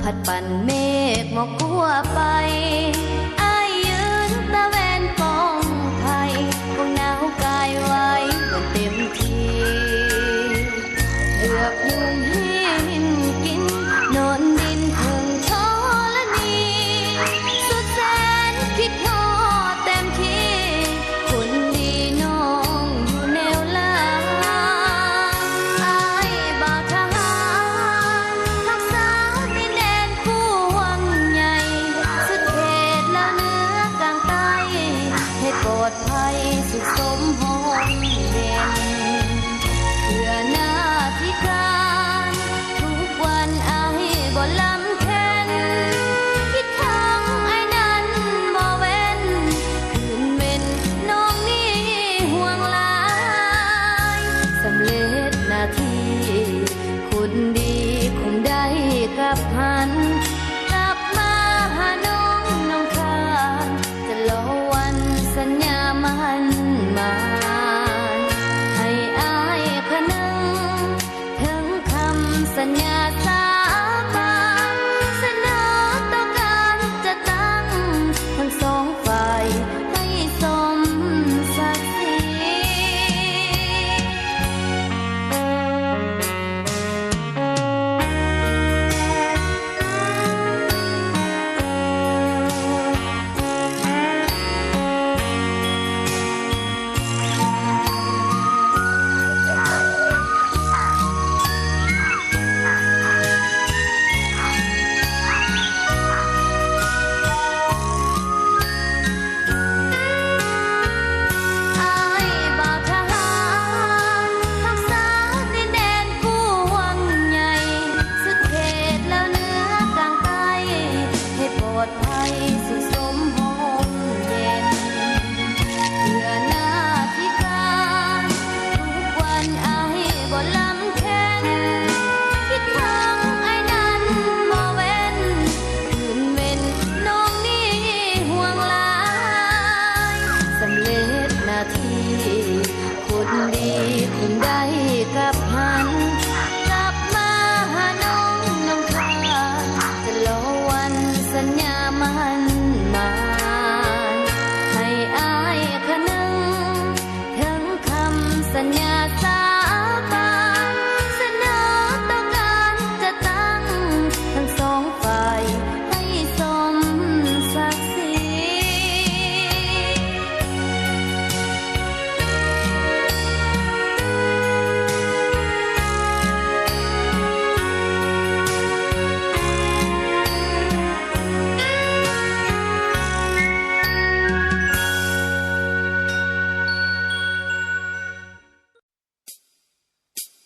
พัดปั่นเมฆหมอกกัวไปอายยืนตะเวนปองไผ่คงหนาวกายไว้บนเต็มที่เลือกยืนหินกินนอนดินเพิ่งทอละนีสุดแสนคิดทอเต็มที่คนดีน้องอยู่แนวหลังอายบ่าวทหารทักษาดินแดนคู่วังใหญ่สุดเขตละเหนือกลางใต้ให้ปลอดภัยสุขสมห้องเด่นเพื่อหน้าที่การทุกวันอายบ่ลำแค้นคิดทั้งไอ้นั้นบ่เว้นคืนเว้นน้องนี่ห่วงหลายสำเร็จหน้าที่คนดีคงได้กลับหันกลับมาหาน้องคานจะรอวันสัญญามันมาให้อายคะนึงถึงคำสัญญาสาบานเสนอต่อการจะตั้งทั้งสองฝ่ายให้สมศักดิ์ศรี สัญญา